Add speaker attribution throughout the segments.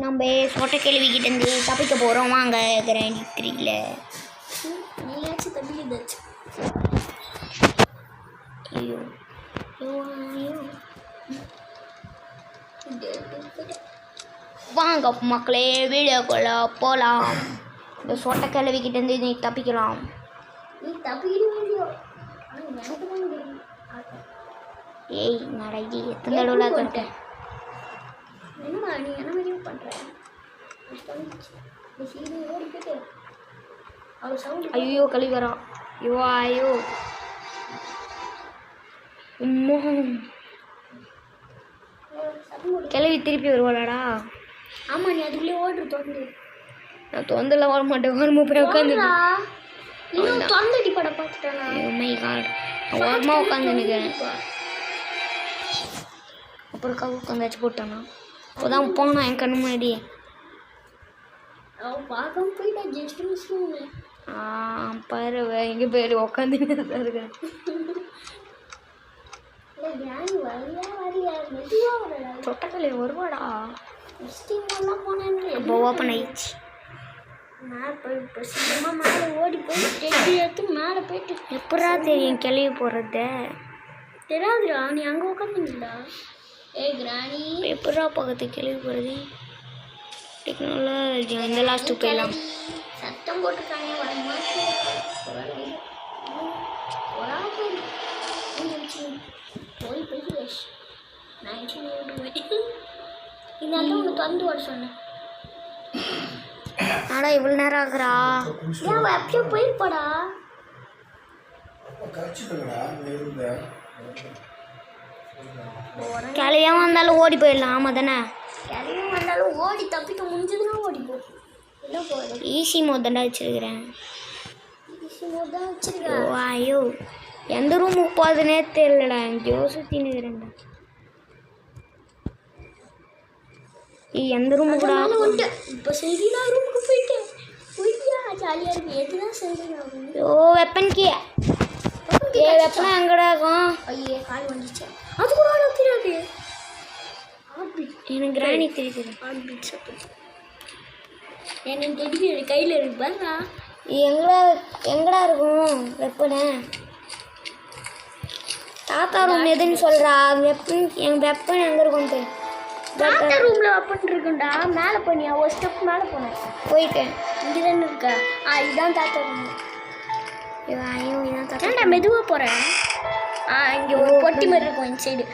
Speaker 1: நம்ம சொட்டை கேள்விக்கிட்டேருந்து தப்பிக்க போகிறோம் வாங்க கிராண்டி 3ல.
Speaker 2: நீயாச்சும் தப்பிக்கிட்டாச்சு.
Speaker 1: ஐயோ வாங்க மக்களே வீடியோக்குள்ள போகலாம். இந்த சொட்டை கேள்விக்கிட்டேருந்து நீ தப்பிக்கலாம்.
Speaker 2: நீ தப்பிக்கிட முடியும். எனக்கு தான் முடியும்.
Speaker 1: ஏய் நடை எத்தனை தடவை கேட்டேன்.
Speaker 2: என்னம்மா நீ என்ன மாதிரியும் பண்ணுற?
Speaker 1: ஐயோ கழி வரா. ஐயோ ஐயோ கிளவி திருப்பி வருவாளாடா?
Speaker 2: ஆமாம் நீ அதுக்குள்ளே ஓடுற தொண்டு.
Speaker 1: நான் தொந்தெல்லாம் வர மாட்டேன். ஓரமாக போய் உட்காந்து
Speaker 2: இன்னும் தொண்டடி படம் பார்த்துட்டேன்.
Speaker 1: ஓரமாக உட்காந்து நிற்கிறேன். அப்புறம் கவு உட்காந்தாச்சு போட்டானா அப்போதான் போனான் என் கண்ணு முன்னாடியே.
Speaker 2: அவன் பார்க்காம போயிட்டா ஜஸ்ட் மிஸ்ஸுங்க.
Speaker 1: பாரு எங்கே போய் உட்காந்து இருக்கேன். சொட்டக்கல்ல வருவாடா. இப்போ ஓப்பன் ஆயிடுச்சு.
Speaker 2: மேலே ஓடி போய் எடுத்து மேலே போயிட்டு
Speaker 1: எப்படா தெரியும் கிளவி போடுறத?
Speaker 2: தெரியாதுடா நீ அங்கே உட்காந்துங்களா? ஏய் கிராணி
Speaker 1: எப்படா பக்கத்து கிளவி போடுறது? டெக்னாலஜி இந்த லாஸ்ட்டு போயிடலாம்.
Speaker 2: சத்தம் போட்டுருக்கானே வர மாட்டேன். போய் போய் நான் இதனால உனக்கு திறந்து வர சொன்னேன்.
Speaker 1: ஆடா இவ்வளோ நேரம் ஆகுறா?
Speaker 2: ஏன் அப்படியே போயிருப்பாடா.
Speaker 1: கிளையாக வந்தாலும் ஓடி போயிடலாம். ஆமாம் தானே?
Speaker 2: கிளையும் வந்தாலும் ஓடி தப்பிக்க முடிஞ்சதுன்னா ஓடி போ. இல்லை போயிடும்.
Speaker 1: ஈஸி மோட் தாண்டா வச்சுருக்கிறேன்.
Speaker 2: ஈஸி மோட் தான் வச்சுருக்கேன்.
Speaker 1: ஓ ஐயோ எந்த ரூமுக்கு போகுதுன்னே தெரியலடா. எங்கேயோ சுற்றின்னு இருக்கிறேன்டா. எந்த ரூமுக்கு கூட
Speaker 2: வந்துட்டு இப்போ சரி நான் ரூமுக்கு போயிட்டேன். போயிட்டியா ஜாலியாக இருக்கு. எது தான் சரி.
Speaker 1: ஓ வெப்பன் கே வெப்பனா எங்கடா இருக்கும்?
Speaker 2: ஐயே கால் வந்துச்சு. அது கூட தெரியாது.
Speaker 1: எனக்கு கிராணி தெரியுது.
Speaker 2: எனக்கு தெரியுது கையில் இருக்கு பாருங்க.
Speaker 1: எங்கடா இருக்கும் வெப்பனை? தாத்தா ரூம் எதுன்னு சொல்கிறா? எங்கள் வெப்பன் எங்கே இருக்கும்?
Speaker 2: தாத்தா ரூமில் வெப்பன் இருக்குண்டா. மேலே போனியா? ஒரு ஸ்டெப் மேலே போனேன்.
Speaker 1: போயிட்டேன்.
Speaker 2: இங்கே தானே இருக்கா? இதுதான் தாத்தா ரூம்.
Speaker 1: ஐயோ இதான் தாத்தா.
Speaker 2: நான் மெதுவாக போகிறேன். இங்கே ஒரு பொட்டி மாதிரி இருக்கும் இந்த சைடு.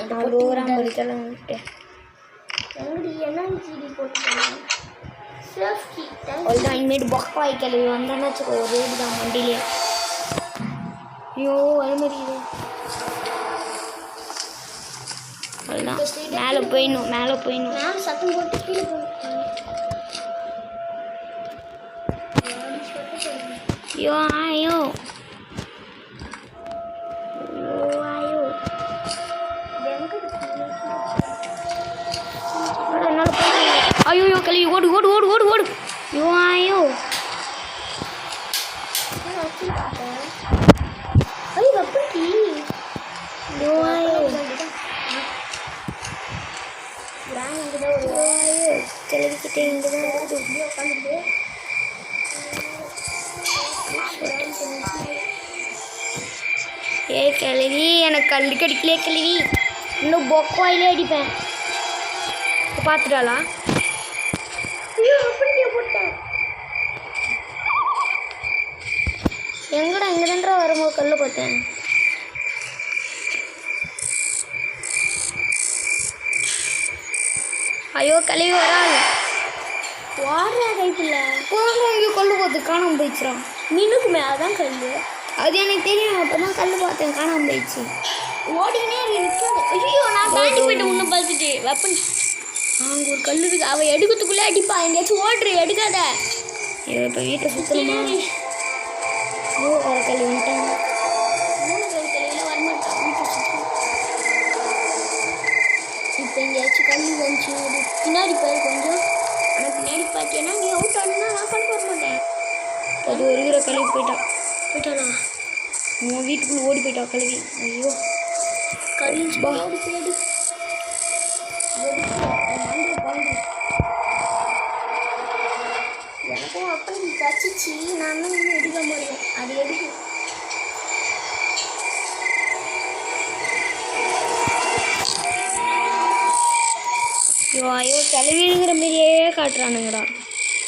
Speaker 2: இந்த
Speaker 1: தூரம் படிக்கலாம் வந்துட்டு
Speaker 2: எங்கடி என்ன ஜிடி போட்டுருக்காங்க. சேஃப்டி
Speaker 1: அவ்வளோதான். இனிமேட்டு பொக்கா வைக்கல வந்தேன்னு வச்சுக்கோ. ஒரு ரேடு தான் வண்டியிலே. ஐயோ அது மாதிரி அவ்வளோதான். மேலே போயிடணும்
Speaker 2: நான் சத்தம் போட்டு கீழே போகணும்.
Speaker 1: ஐயோ ஐயோ ஐயோ கல்வி ஓடு ஓடு ஓடு ஓடு ஓடு. ஐயோ ஐயோ கிளவிக்கிட்டே இங்கே தான் உட்காந்துட்டு ஏ கிளவி எனக்கு கல் கடிக்கலையே கிளவி. இன்னும் பொக்கவாயிலே அடிப்பேன். பார்த்துட்டாளா? எங்கடா இங்கே தான்டா வரும்போது கல் பார்த்தேன். ஐயோ கழுவி வராது.
Speaker 2: வாடுறா கைப்பில்ல
Speaker 1: போங்க. இங்கே கல் பார்த்து காணாமல் போயிடுச்சுறான்.
Speaker 2: மீனுக்குமே அதான் கல்.
Speaker 1: அது எனக்கு தெரியும். அப்போ தான் கல் பார்த்தேன் காணாமல் போயிடுச்சு.
Speaker 2: ஓடினே நிற்காது. ஐயோ நான் தாண்டி போயிட்டு ஒன்று பார்த்துட்டு வெப்பன் அங்கே ஒரு கல் இருக்கு. அவள் எடுக்கிறதுக்குள்ளே அடிப்பா. எங்கேயாச்சும் ஓடுற எடுக்காத.
Speaker 1: இப்போ வீட்டை சுற்றணுமா? ஓ வர கல் வந்துட்டாங்க.
Speaker 2: வரமாட்டான் வீட்டை சுற்றி. இப்போ எங்கேயாச்சும் கல் வந்துச்சு பின்னாடி போய் கொஞ்சம். ஆனால் பின்னாடி பார்த்தீங்கன்னா நீ அவுட் ஆனா நான் கல் வர மாட்டேன்.
Speaker 1: அது ஒரு கிலோ கழுவி போயிட்டானா? உன் வீட்டுக்குள்ளே ஓடி போயிட்டா கழுவி. ஐயோ
Speaker 2: கழிஞ்சு ஓடி போயிடு. அடிச்சு நான் தான் இன்னும் எடுக்க முடியும். அது எடுக்கு.
Speaker 1: ஐயோ கிளவிங்கிற மாதிரியே காட்டுறானுங்கடா.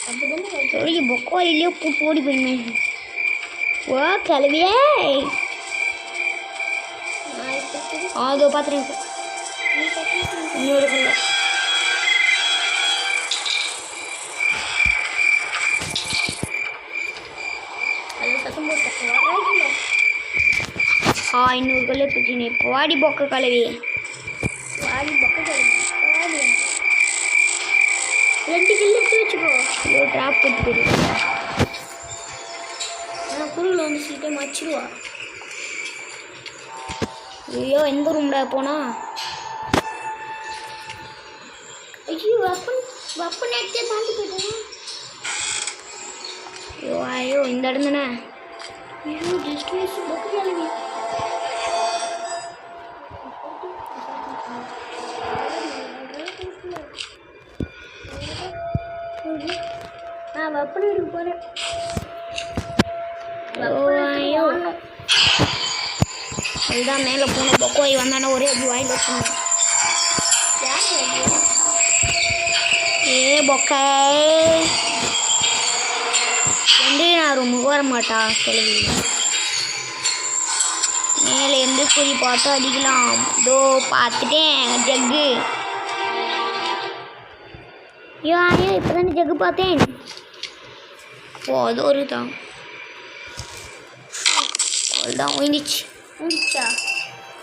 Speaker 1: அப்படிதானே பொக்கோலிலேயே பூட்டு ஓடி போயிடணும். ஓ கிளவியே அதோ பார்த்துருங்க இன்னொரு கல்ல இன்னொரு கல்ல பிரச்சனை. இப்போ வாடி பொக்க கலவி
Speaker 2: வாடி பக்கம் வாடி 2 கிலோ எடுத்து வச்சுக்கோ.
Speaker 1: ஐயோ ட்ராப் போட்டு போயிடுவேன்.
Speaker 2: ஆனால் குருவில் வந்து சீக்கிரம் மச்சிடுவா.
Speaker 1: ஐயோ எந்த ரூம்டா போனா?
Speaker 2: ஐயோ வெப்பன் எடுத்தே தாண்டி போயிட்டேன்.
Speaker 1: ஐயோ இந்த இடம் தானே.
Speaker 2: ஐயோ டிஸ்ட்ரிஸ் பக்கம் கிளம்பி நான் வெப்பன் எடுக்க போகிறேன்.
Speaker 1: ஐயோ அதுதான் மேலே போன பொக்கோய் வந்தானே ஒரே அப்படி வாயில் வச்சுருந்தேன். ஏ பொக்கை நான் ரொம்ப வர மாட்டா கிளவி. மேலே இருந்து குறி பார்த்து அடிக்கலாம். இதோ பார்த்துட்டேன் ஜக்கு. ஐயோ ஐயோ இப்போ தானே ஜக்கு பார்த்தேன். ஓ அது ஒரு தான் அதுதான் ஒழிஞ்சிச்சு.
Speaker 2: முடிச்சா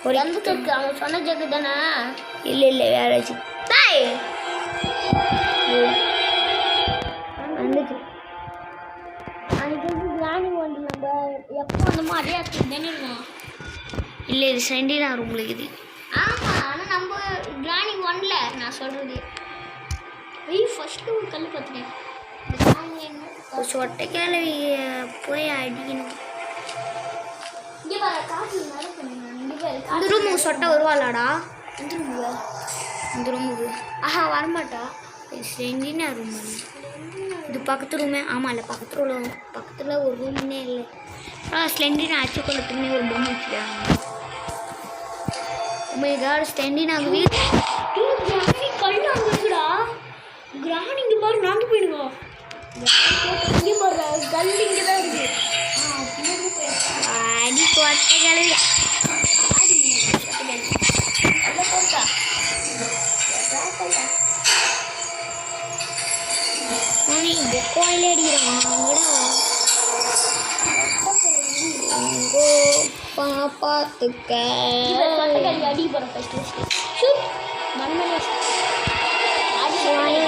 Speaker 1: ஒரு
Speaker 2: எந்த ஜக்கு? அவன் சொன்ன ஜக்கு தானே?
Speaker 1: இல்லை இல்லை வேற ஆச்சு
Speaker 2: தாய்
Speaker 1: வந்துச்சு.
Speaker 2: அன்றைக்கி கிராணி ஒன்று நம்ம எப்போ வந்தோமோ அதே இடத்துக்கு தானே இருக்கோம்.
Speaker 1: இல்லை இது சென்டினா ரூமில் இது.
Speaker 2: ஆமாம் ஆனால் நம்ம கிராணி ஒன்ல நான் சொல்கிறது. ஃபஸ்ட்டு ஒரு கல் பார்த்துட்டேன். இந்த கிராணி என்ன
Speaker 1: ஒரு சொட்டை கிளவி போய் அடிக்கணும்.
Speaker 2: இங்கே வர காசு நடக்கணும். இங்கே வர
Speaker 1: இந்த ரூமுக்கு சொட்டை வருவாளாடா?
Speaker 2: இந்த ரூமுக்கு
Speaker 1: இந்த ரூமுக்கு வரமாட்டா. இது சென்டினா ரூம். இது பக்கத்து ரூமே. ஆமாம் இல்லை பக்கத்தில் ஒரு ரூம்னே இல்லை. ஸ்லெண்டினா அச்சு கொள்ளத்துக்குன்னே ஒரு பொம்மை வச்சுக்கிறாங்க. ஸ்லெண்டினாக்கு வீடு
Speaker 2: கல் அங்கே இருக்குடா. கிராணி இங்கே பாரு நாந்து போயிடுவோம். இங்கே பாரு கல் இங்கே தான் இருக்குது.
Speaker 1: அடி சொட்டை கிளவி கோயிலே அடிக்கிறான். பார்த்துக்க
Speaker 2: அடி போகிற ஃபஸ்ட்டு மண்மனை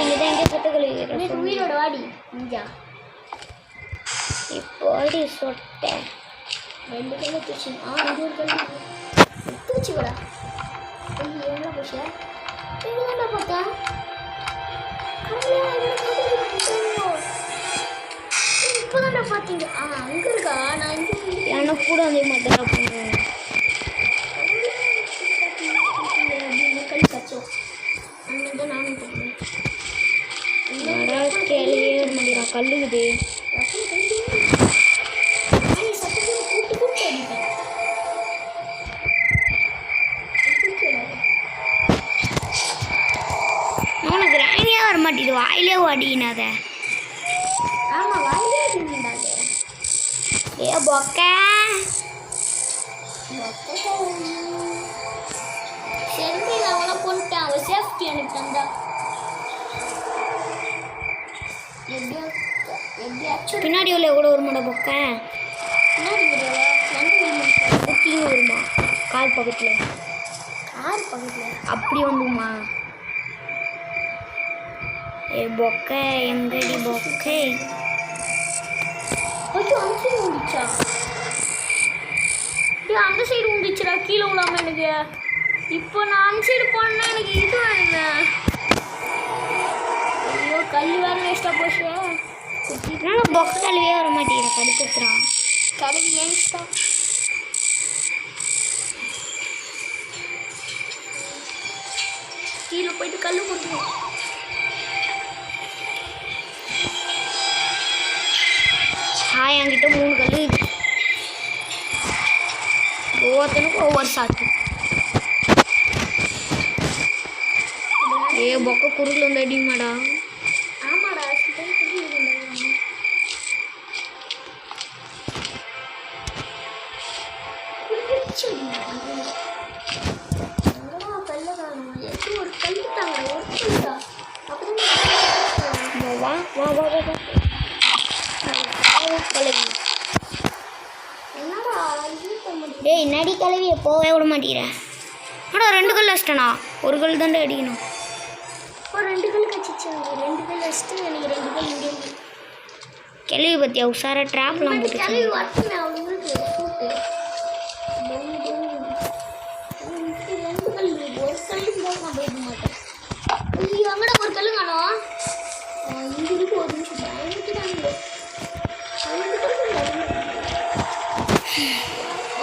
Speaker 1: இங்கதான் எங்கே சொட்டை கழுவி
Speaker 2: உயிரோட வாடி இஞ்சா.
Speaker 1: இப்போ அடி சொட்டை
Speaker 2: 2 கல்ல தூச்சி. இது ஒரு கல் தூச்சி கூட எவ்வளோ போச்சு? என்ன பார்த்தேன் இப்போதான்டா பார்த்தீங்க. அங்கே இருக்கா? நான் இங்கே
Speaker 1: எனக்கு கூட அதே மாதிரி தான் பண்ணுவேன்.
Speaker 2: கல் கச்சோம் அங்கே தான் நானும் போடுவேன்.
Speaker 1: கேள்வியே மாட்டேங்கிறான். கல்லுக்குது
Speaker 2: கூட்டு அடிப்பேன்.
Speaker 1: அவனுக்கு கிராணியாக வர மாட்டேங்குது. வாயிலே அடிக்கினாத.
Speaker 2: ஆமாம் வாயிலே அடிக்கிறாங்க.
Speaker 1: ஏ பொக்க
Speaker 2: செல்ஃபி அவெல்லாம் போட்டுட்டேன். அவள் சேஃப்டி எனக்கு தந்தா. எப்படியாச்சும்
Speaker 1: பின்னாடி உள்ள கூட வருமாடா பொக்க.
Speaker 2: பின்னாடி
Speaker 1: குட்டிங்க வருமா கார் பக்கத்தில்.
Speaker 2: கார் பக்கத்தில்
Speaker 1: அப்படி வந்துமா? ஏ பொக்க எங்கடி பொக்கை?
Speaker 2: கொஞ்சம் அந்த சைடு வந்துச்சா? அந்த சைடு வந்துச்சுடா கீழே விழாம எனக்கு. இப்போ நான் அந்த சைடு போனேன்னா எனக்கு இது வேணுங்க. ஐயோ கல் வேறு வேஸ்ட்டாக போச்சு.
Speaker 1: நான் பொக்க கழுவியே வர மாட்டேங்கிறேன். கடுப்புறான்
Speaker 2: கழுவி வேஸ்ட்டா. கீழே போயிட்டு கல் கொடுக்கணும்.
Speaker 1: என்கிட்ட 3 கல் இருக்கு. ஒவ்வொருத்தனுக்கும் ஒவ்வொரு சாக்கு. பொக்க குறுக்கில் வந்து அடிமாடா.
Speaker 2: ஆமாடா ஒரு கல் தாங்க ஒரு கல்லுடா.
Speaker 1: வா வா வா வா வா.
Speaker 2: என்னடா இது பண்ண
Speaker 1: டேய் நடி கலவியை போவே விட மாட்டேங்கிறேன். ஆனால் 2 கல் வச்சிட்டேனா? ஒரு கல் தாண்டா அடிக்கணும்.
Speaker 2: ஒரு 2 கல் கச்சிச்சு. 2 கல் வச்சுட்டு எனக்கு 2 கல் இங்கே இருக்கு.
Speaker 1: கிளவி பற்றியா உஷாரா ட்ராப்லாம் போட்டு
Speaker 2: கிளவி வரட்டுமே அவங்களுக்கு கூட்டு 2 கல் இருக்கு. ஒரு கல்லுக்கு தான் நான் போயிட மாட்டேன். ஐயோ அங்கடா ஒரு கல்லு காணோம். இங்கே இருக்கு. ஒரு நிமிஷம் பயந்துட்டு தான் இல்லை.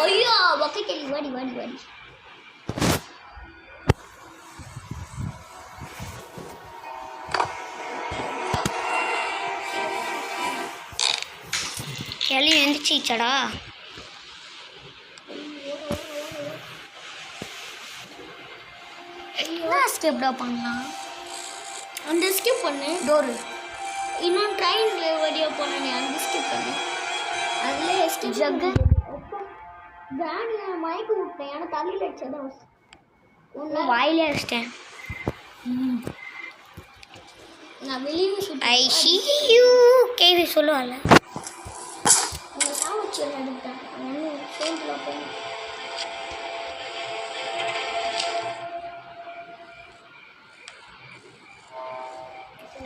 Speaker 2: ஐயோ பக்க கிளவி வாடி வாடி வாடி.
Speaker 1: கிளவி எழுந்திரிச்சிச்சடா.
Speaker 2: என்ன ஸ்டெப்டா பண்ணலாம்? அந்த ஸ்கிப் பண்ணு.
Speaker 1: டோரு
Speaker 2: இன்னும் ட்ரெயினில் வழியாக போனேன். அந்த ஸ்கிப் பண்ணு. அதில் ஸ்கிப்
Speaker 1: ஜக்கு
Speaker 2: ஜானி மயக்க விட்டேன். ஏன்னா தலையில் அடிச்சதான்
Speaker 1: ஒன்று வாயிலே அடிச்சிட்டேன்.
Speaker 2: நான் வெளியே
Speaker 1: ஐ சி யூ கேவி சொல்லுவாள்.
Speaker 2: உங்கள் சாவச்சு எடுத்தேன். ஒன்றும் ஃபோனில் போய்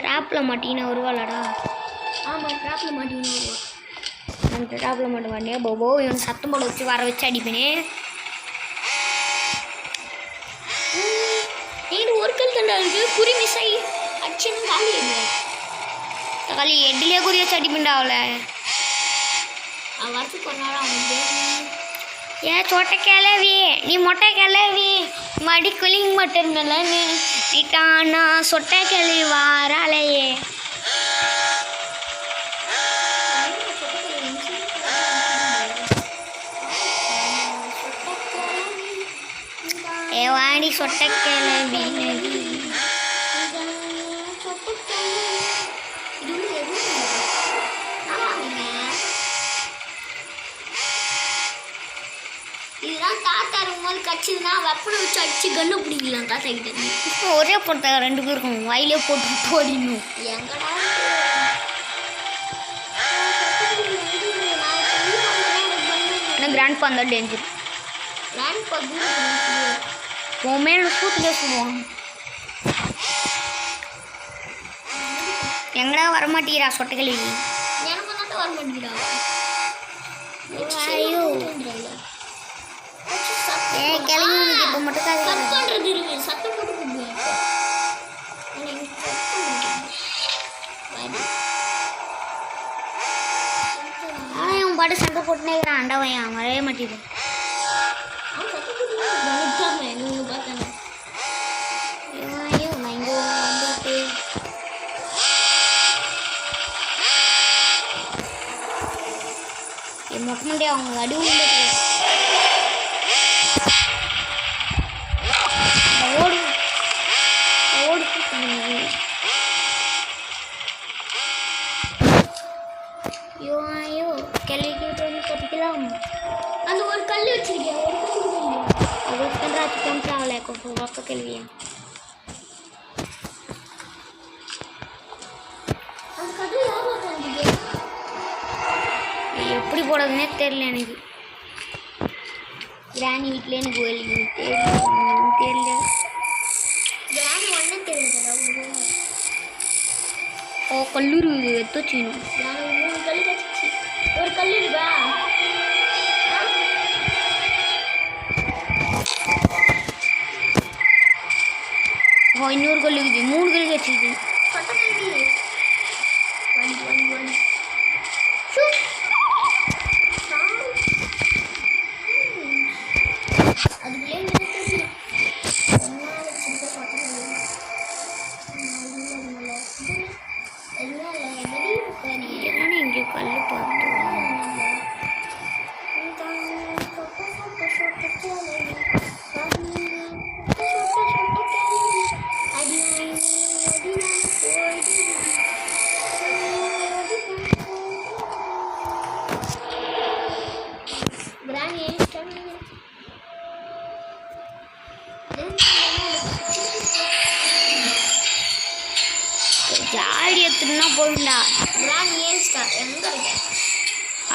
Speaker 1: ட்ராப்பில் மாட்டின்னு வருவாளடா.
Speaker 2: ஆமாம் ட்ராப்பில் மாட்டின்னு வருவான்.
Speaker 1: அந்த ட்ராப்பில் மாட்ட மாட்டியா போபோ இவன் சத்தம் போட வச்சு வர வச்சு அடிப்பேனே.
Speaker 2: நீடு ஒரு கல் தண்டா இருக்கு. குறி மிஸ் ஆகி அடிச்சுன்னு காலி இல்லை.
Speaker 1: தக்காளி எட்டிலே குறி வச்சு அடிப்பேன்டா அவளை.
Speaker 2: அவன் வரத்துக்கு ஒரு நாள் அவனுக்கு
Speaker 1: ஏன் சொட்டை கிளவி நீ மொட்டை கிளவி மடி குலிங் மட்டும் நீ நீட்டானா சொட்டை கிளவி வாராலையே. ஏ வாடி சொட்டை கிளவி நதி.
Speaker 2: இதெல்லாம் தாத்தா இருக்கும்போது கட்சிதுன்னா வெப்பனை வச்சு அடிச்சு கண்ணு பிடிக்கலாம் தாத்தா கிட்ட.
Speaker 1: இப்போ ஒரே போட்ட 2 பேருக்கும் வாயிலே போட்டு போடிடணும்.
Speaker 2: எங்கடா
Speaker 1: ஆனால் கிராண்ட் பா தான் டேஞ்சர்.
Speaker 2: லேண்ட் பகுதி
Speaker 1: உன் மேலே சூட்டுக்கே சொல்லுவான். எங்கடா வரமாட்டேங்கிறா சொட்டை கிளவி.
Speaker 2: எனக்கு தான் வர மாட்டேங்கிறா.
Speaker 1: ஐயோ ஏ கிளவி உனக்கு இப்போ மட்டும்
Speaker 2: கட்
Speaker 1: தான்
Speaker 2: பண்ணுறது இருக்கு. சத்தம் போட்டு கூப்பிடுவேன்.
Speaker 1: ஆனால் இவன் பாட்டு சண்டை போட்டுனே இருக்கிறான். அண்டவன் வரவே மாட்டேங்குது.
Speaker 2: அவன் சத்தம் போட்டு நீங்கள் பார்த்தாங்க.
Speaker 1: ஐயோ நான் இங்கே வந்துட்டு என் மொட்டை மண்டையை அவங்க அடி உண்டு ஓடு ஓடு. ஐயோ ஐயோ கிளவிக்கு வந்து கட்டிக்கலாம்.
Speaker 2: அந்த ஒரு கல் வச்சிருக்கேன். ஒரு கல் இல்லையா?
Speaker 1: அது ராஜு கம்ப்ளாவில் ஒக்க கிளவியா.
Speaker 2: அந்த கல் யாரும் உட்காந்துருக்கு.
Speaker 1: எப்படி போடுறதுனே தெரியல எனக்கு. கிராணி வீட்டில் எனக்கு தெரியல.
Speaker 2: கிராம ஒன்றே தெரியுதுடா உங்களுக்கு.
Speaker 1: ஓ கல்லூரி எடுத்து வச்சுக்கணும்.
Speaker 2: நான் 3 கல் வச்சிச்சு. ஒரு கல் இருக்கா?
Speaker 1: ஓ இன்னொரு கல் இருக்குது. 3 கல் வச்சுருக்கு.
Speaker 2: சொட்டக்கல்வி வண்டி வண்டி வண்டி அதுக்குள்ளே நிறுத்தி ஒன்றா வச்சுருக்க சொட்டக்கல்வி எல்லாம் இல்லை வெளியே இருக்க நீ
Speaker 1: இங்கே கல் பார்த்தோம்.
Speaker 2: பிராணி
Speaker 1: ஜாடி எடுத்துனா போயிடா.
Speaker 2: பிராணி ஏன்ஸ்டா எங்க இருக்கு?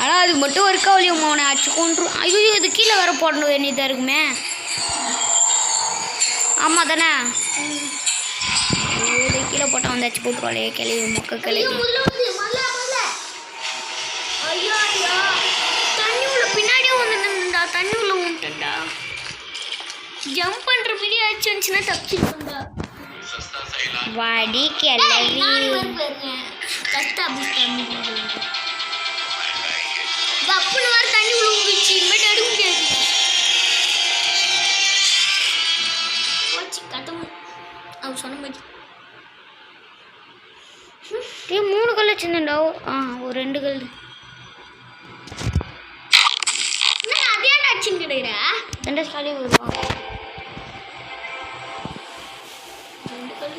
Speaker 1: ஆனால் அது மட்டும் ஒர்க் ஆகலையும் அவனை அடிச்சு கொண்டு. ஐயோ இது கீழே வர போடணும் வேண்டியதாக இருக்குமே. ஆமாம் தானே? இது கீழே போட்டால் வந்து அடிச்சு போட்டுருவாளே கிளவி மொக்க கிளவி.
Speaker 2: ஐயோ ஐயோ
Speaker 1: தண்ணி உள்ள பின்னாடியே வந்துட்டா. தண்ணி உள்ள வந்துட்டா.
Speaker 2: ஜம்ப் பண்ற மாதிரி ஆச்சு வந்துச்சுன்னா தப்பிச்சுட்டா.
Speaker 1: வாடி கிளவி.
Speaker 2: கஷ்டா தப்புன்னு வர தண்ணி உள்ள ஊறிச்சு. இனிமேட்டு எடுக்க முடியாது. போச்சு கட்டம். அவன் சொன்ன மாதிரி
Speaker 1: 3 கல் வச்சுருந்தா. ஒரு 2 கல்.
Speaker 2: அதே அடிச்சுன்னு கிடைக்கிற
Speaker 1: 2 சாலி வருவான்.
Speaker 2: 2 கல்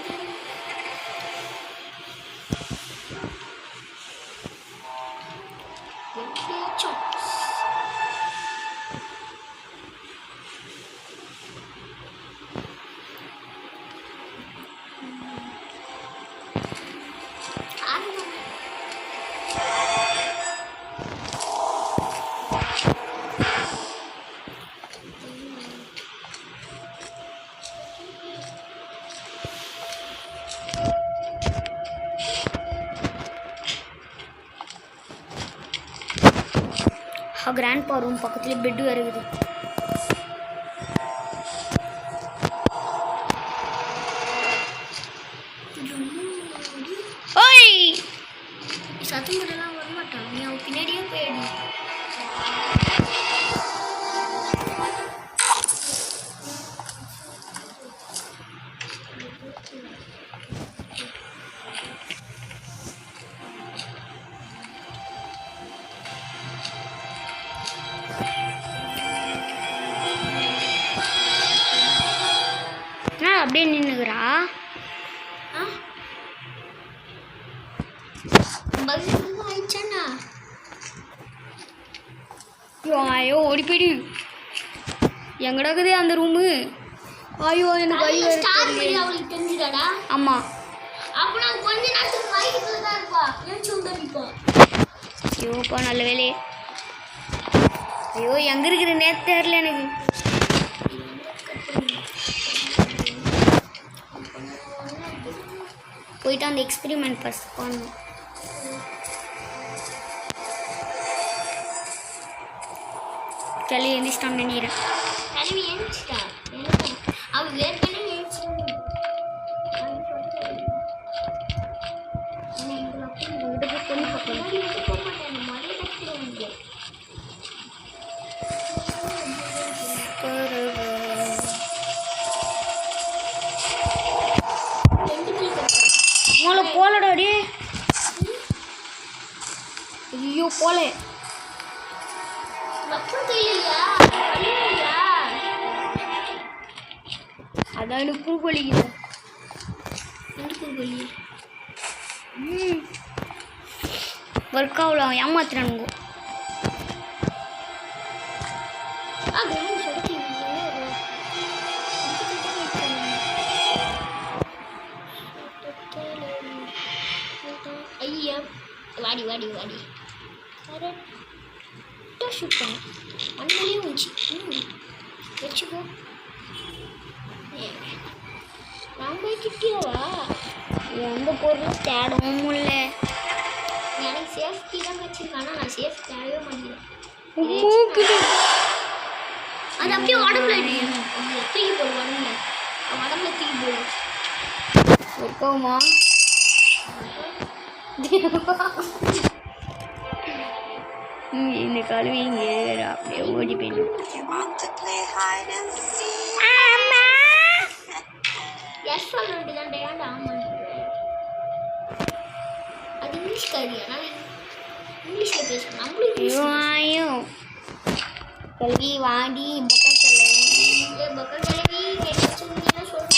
Speaker 1: கிராண்ட்பா ரூம் பக்கத்துலேயே பெட்டு வேறு இருக்குது. ஓய்
Speaker 2: சத்தம் போட்டெல்லாம் வரமாட்டான். நீ அவன் பின்னாடியே போயிடு.
Speaker 1: அப்படியே நின்னுக்கிறா.
Speaker 2: ஆயிடுச்சாண்ணா
Speaker 1: ஐயோ ஓடி போயிடு. எங்கடாக்குது அந்த ரூமு? ஐயோ எனக்கு
Speaker 2: அவளுக்கு தெரிஞ்சுதாடா.
Speaker 1: ஆமாம்.
Speaker 2: அப்போ நான் கொஞ்ச நேரத்துக்கு வாய்க்குள்ள தான் இருப்பா. ஏன் சொல்லிப்பா.
Speaker 1: ஐயோப்பா நல்ல வேலையே. ஐயோ எங்கே இருக்குது நேற்று தெரியல எனக்கு. போயிட்டு அந்த எக்ஸ்பெரிமெண்ட் ஃபர்ஸ்ட் பண்ணணும். கிளவி எழுந்திரிச்சிட்டான்னு நினைக்கிறேன்.
Speaker 2: கிளவி எழுந்திரிச்சிட்டா. அவள் ஏற்கனவே எழுந்திரிச்சு.
Speaker 1: மூளை போலடாடி. ஐயோ போல. அதான் எனக்கு பூ கொலிக்குது. ஒர்க் ஆகல. ஏமாத்துறானுங்க.
Speaker 2: ஐயா வாடி வாடி வாடி கரெக்டாக ஷூட் பண்ணு. மண்ணிலையும் வந்துச்சு. வச்சுக்கோ. நான் போய் கிட்டியவா
Speaker 1: எந்த பொருளும் தேடவும் இல்லை.
Speaker 2: எனக்கு சேஃப்டி தான் வச்சிருக்கேன். ஆனால் நான் சேஃப் தேடவே மாட்டேன். அது அப்படியே உடம்புல தூக்கி போடு. உடம்புல தூக்கி போடு.
Speaker 1: ஒர்க்காகுமா? இந்த கழுவி இங்கே அப்படியே ஓடி போயிடும்.
Speaker 2: எஸ் சொல்ல வேண்டியதாண்டா. ஏன்டா ஆமாம் அது இங்கிலீஷ் காரியா? நான் இங்கிலீஷில் பேசுகிறேன். நம்மளும்
Speaker 1: ஐயோ கல்வி வாடி பொக்க கிளவி.
Speaker 2: பொக்க கிளவி கேட்டு வச்சுருந்தீங்கன்னா சொல்லுங்க.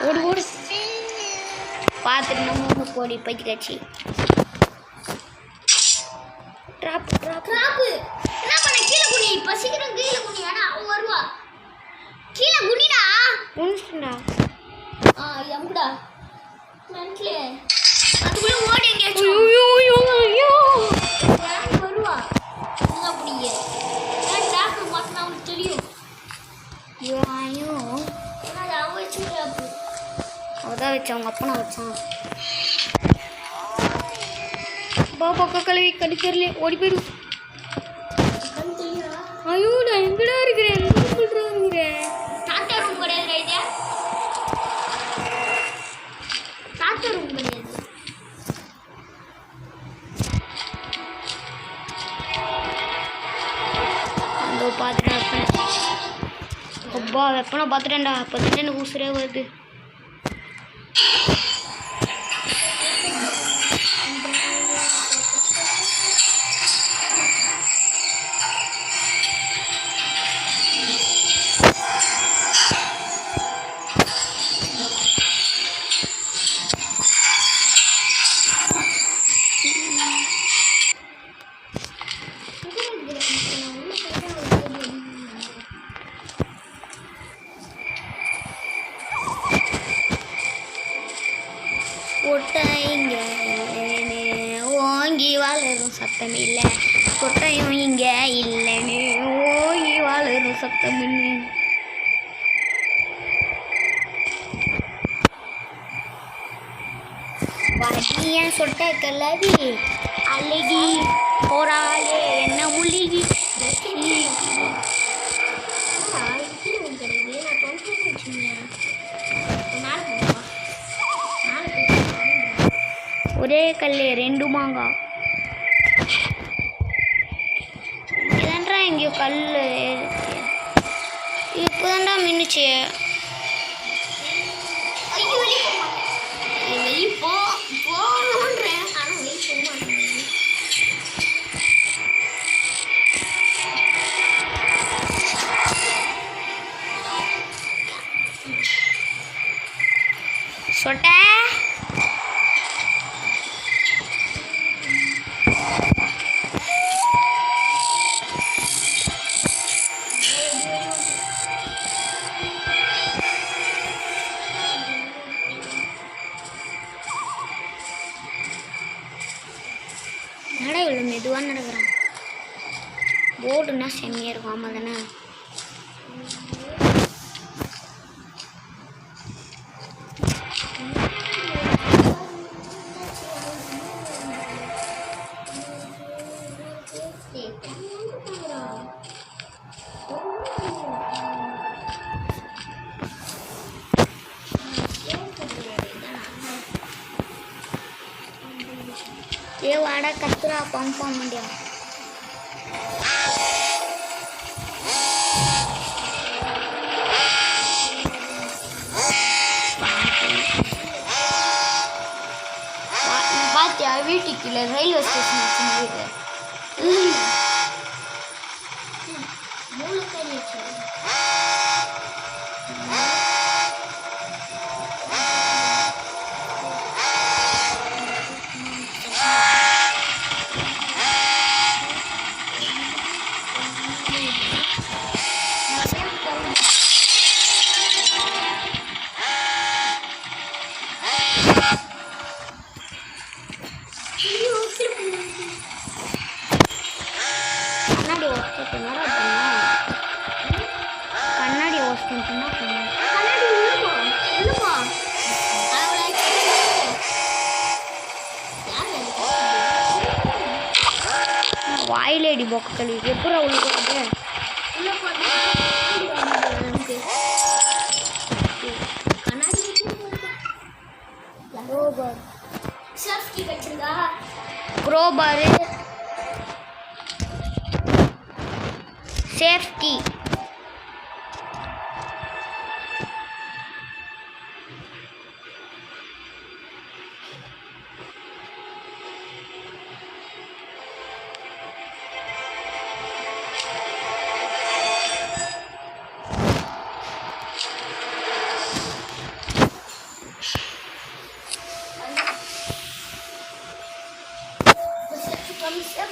Speaker 1: ஓடு ஓடு பார்த்துட்டு நம்ம போடி பைத்தியக்காச்சி. ட்ராப்பு ட்ராப்பு
Speaker 2: கிராப்பு என்ன பண்ண? கீழே குனி, பசிக்கிறோம் கீழே குனி. ஆனா அவன் வருவா. கீழே குனிடா.
Speaker 1: உன்ஸ்டா
Speaker 2: எம்டா மென்ட்லே அதுக்குள்ள ஓடி எங்கேயாச்சும் வருவா. நீங்க அப்படியே டாக்டர் மாட்டினா அவனுக்கு தெரியும்.
Speaker 1: ஐயோ
Speaker 2: ஏன்னா அது அவன் வச்சு கிராப்பு.
Speaker 1: அவதான் வச்சான், அவங்க அப்பா நான் வச்சான். பாப்பா கழுவி கடிக்கிறலே ஓடி போயிடும்.
Speaker 2: கண் தெரியுதா?
Speaker 1: ஐயோ நான் எங்கடா இருக்கிறேன், எங்க இருக்கிறேன்.
Speaker 2: தாத்தா ரூம் கிடையாது ஐடியா. தாத்தா ரூம் கிடையாது.
Speaker 1: அந்த பார்த்துட்டேன் வெப்பனை. அப்பா வெப்பனை பார்த்துட்டேன்டா. அப்போ தான் எனக்கு உசுரே வருது. கொட்டைங்க ஓங்கி வளரும் சத்தம் இல்லை, கொட்டையும் இங்க இல்லைன்னு ஓங்கி வளரும் சத்தம் இல்லை. வாடியன் சொட்ட கலவி அழகி போராளே என்ன முழுகி. ஒரே கல்லு ரெண்டு மாங்காய். இதான்டா எங்கேயோ கல் இப்போதான்டா மின்னுச்சு.
Speaker 2: ஐயோ வெளியே போக மாட்டேன். வெளியே போகணுன்றேன் ஆனால் வெளியே போக மாட்டேன்.
Speaker 1: சொட்ட நட இவ்வளோ மெதுவாக நடக்கிறான். போர்டுன்னா செம்மையாக இருக்கும். ஆமாம் தானே? ஏ வாடா கத்துறா பம்பா முடியா. பாத்தியா வீட்டுக்கு இல்லை ரயில்வே ஸ்டேஷன் வச்சு வீடு
Speaker 2: மூளைக்கறி வச்சு
Speaker 1: கண்ணாடி வச்சுட்டுனா கண்ணாடி வச்சுட்டுனா
Speaker 2: கண்ணாடி உள்ளுமா உள்ளுமா
Speaker 1: வாயிலேடி பொக்க கழுவி எப்படி உள்ள போகிறது.
Speaker 2: உள்ள போட்டு கண்ணாடி
Speaker 1: க்ரோபார்
Speaker 2: சேஃப்டி வச்சிருந்தா
Speaker 1: க்ரோபாரு சேஃப்டி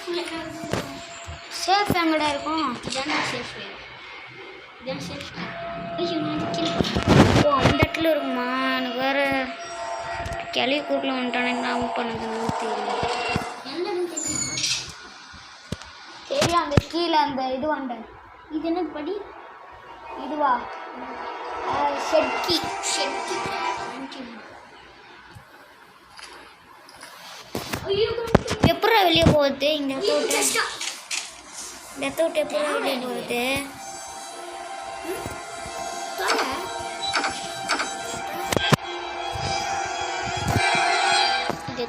Speaker 2: சேஃப்ல என்ன இருக்கு?
Speaker 1: சேஃப் எங்கடா இருக்கும்?
Speaker 2: இதான்டா சேஃப். இதான் சேஃப். ஐயோ நான் கீழே
Speaker 1: ஓ அந்த இடத்துல இருக்குமா? எனக்கு வேற கிளி கூட்டில் வந்துட்டானே என்ன பண்ணுதுன்னு தெரியல.
Speaker 2: எந்த இடம் தெரியுமா?
Speaker 1: சரி அந்த கீழே அந்த இது வந்தேன்.
Speaker 2: இது என்ன படி?
Speaker 1: இதுவா ஷெட்கி.
Speaker 2: ஷெட்கி. ஐயோ
Speaker 1: எப்படா வெளியே போகுது? இந்த இடத்த விட்டு எப்படா வெளியே போகுது? இதை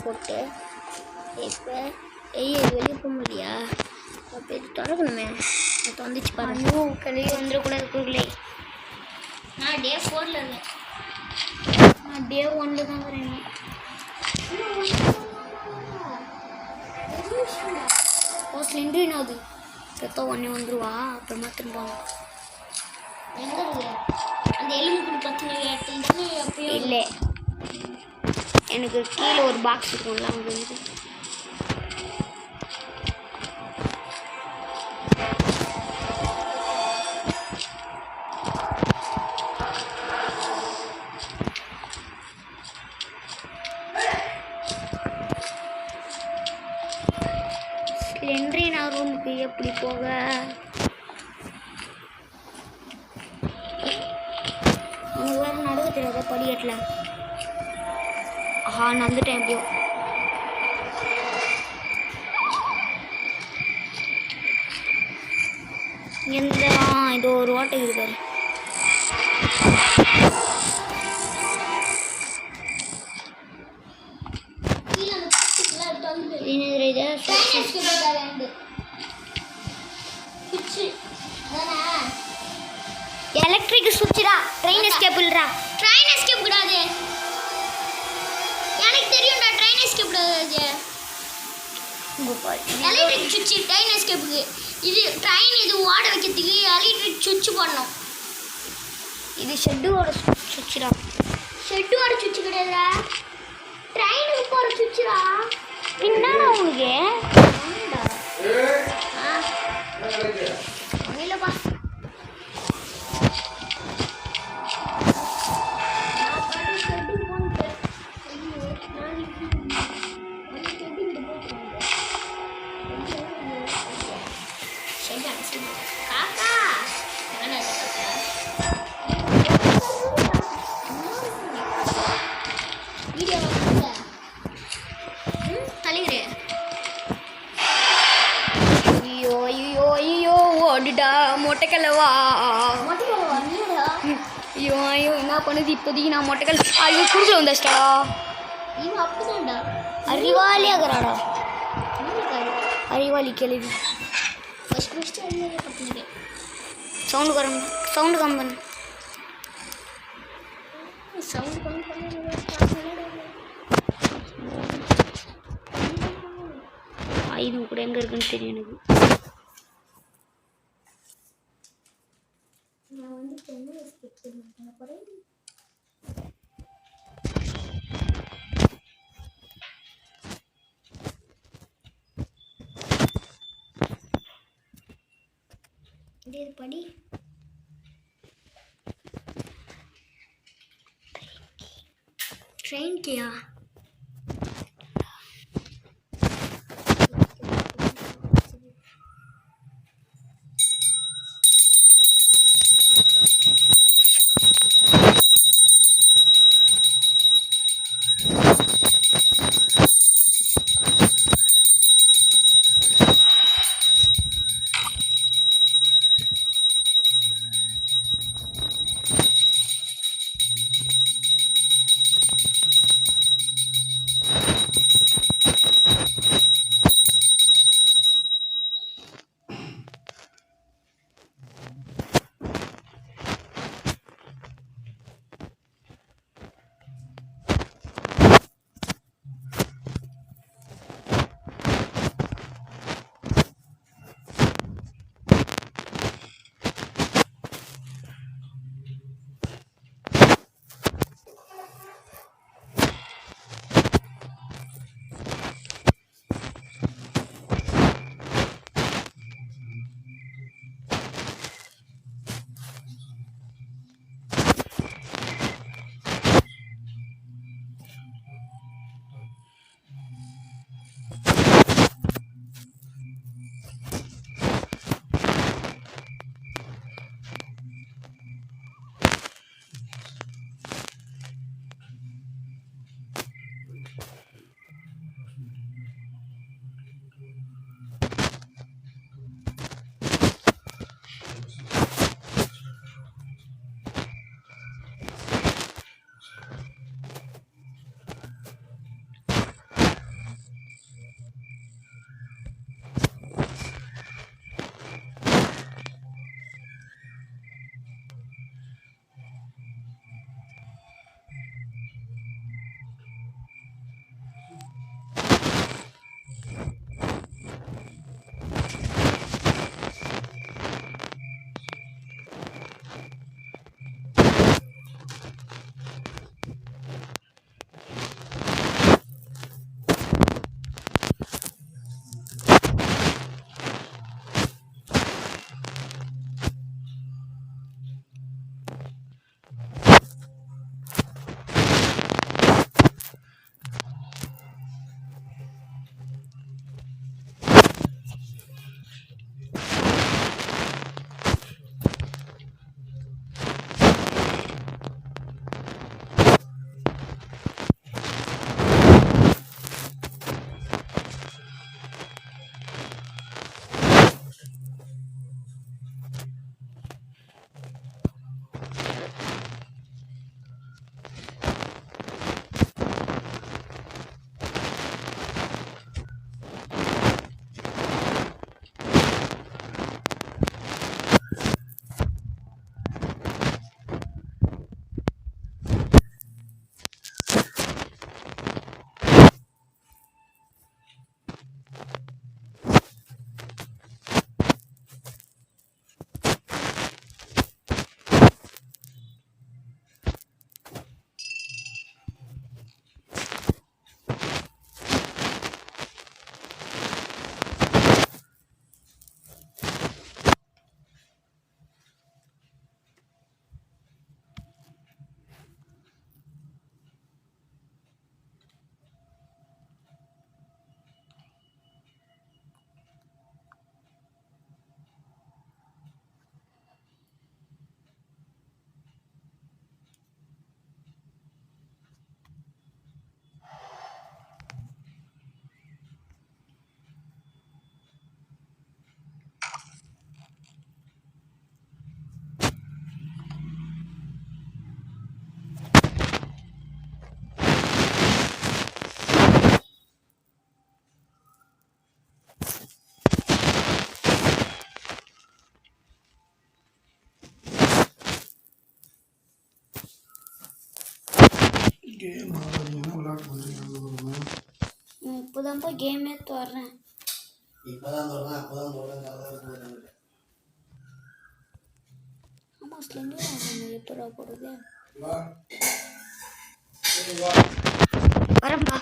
Speaker 1: போட்டு இப்போ இது வெளியே போக முடியா? அப்போ இது திறக்கணுமே. அது வந்துச்சு பாருங்க. வெளியே வந்துடக்கூடாது குறுகளே.
Speaker 2: நான் டே 4ல இருக்கேன்.
Speaker 1: நான் டே 1 தான் வரேன். ஓ ஸ்லெண்டரின் ஆகுது. செத்தா ஒன்றே வந்துருவா. அப்புறமா திரும்ப
Speaker 2: எங்க இருக்கு? அந்த எலும்பு பத்தின இடத்துல தானே அப்பயே
Speaker 1: இல்லை எனக்கு கீழே ஒரு பாக்ஸ் இருக்கும்ல அங்கே வந்து ஸ்லெண்டரின் ரூமுக்கு எப்படி போக? எனக்கு வேறு நடுவு தெரியாத படிக்கட்டில். ஆஹா நடந்துட்டேன் எப்படியோ. எந்த இது ஒரு ஓட்டை இருக்கு பாரு.
Speaker 2: கீழே அந்த பிளாஸ்டிக்ல எடுத்து வந்து
Speaker 1: இது
Speaker 2: ட்ரைனேஜ் கேபிள் ரெண்டு சுவிட்ச் அதானே
Speaker 1: எலக்ட்ரிக் சுவிட்சுடா. ட்ரெயின் எஸ்கேபிள்டா.
Speaker 2: ட்ரைன் எஸ்கேப் கூடாது. எனக்கு தெரியும்டா ட்ரைன் எஸ்கேப் கூடாது. எலக்ட்ரிக் சுவிட்ச் ட்ரைன் எஸ்கேப்புக்கு. இது ட்ரெயின் இது ஓட வைக்கிறதுக்கு எலக்ட்ரிக் சுவிட்ச் பண்ணணும்.
Speaker 1: இது ஷெட்டோட சுவிட்சுடா.
Speaker 2: ஷெட்டோட சுவிட்ச் கிடையாதுடா. ட்ரெயினுக்கு போகிற சுவிட்சுடா.
Speaker 1: என்னடா உனக்கு?
Speaker 2: இல்லைப்பா காக்கா வீடியோ தலைவரே
Speaker 1: ஐயோ ஐயோ ஐயோ ஓடுடா மொட்டைக்கல்லவா. ஐயோ ஐயோ என்ன பண்ணுது இப்போதைக்கு? நான் மொட்டைக்கல் ஐயோ குறுக்கில் வந்தாச்சிட்டா.
Speaker 2: இவன் அப்படிதான்டா
Speaker 1: அறிவாளியாகிறாடா. அறிவாளி கேள்வி.
Speaker 2: ஃபர்ஸ்ட் அறிவாளி கற்றுக்கிட்டேன்.
Speaker 1: சவுண்டு கம் பண்ணு.
Speaker 2: சவுண்ட் கம்மி பண்ணி
Speaker 1: ஆயுதம் கூட எங்கே இருக்குன்னு தெரியும் எனக்கு.
Speaker 2: நான் வந்து சென்னை எஸ்கேப் பண்ண போகிறேன். இது படி
Speaker 1: ட்ரெயின் கியா?
Speaker 3: கேம் ஆடாதீங்கன்னா விளையாட்டு பண்ணுறீங்க.
Speaker 1: இப்போதான்ப்பா கேமே தர்றேன்.
Speaker 3: இப்போதான் சொல்கிறேன், அப்போதான் சொல்கிறேன்.
Speaker 1: ஆமாம் ஸ்லெண்டர் ஆகும் எப்படா போடுறது? வரேன்ப்பா.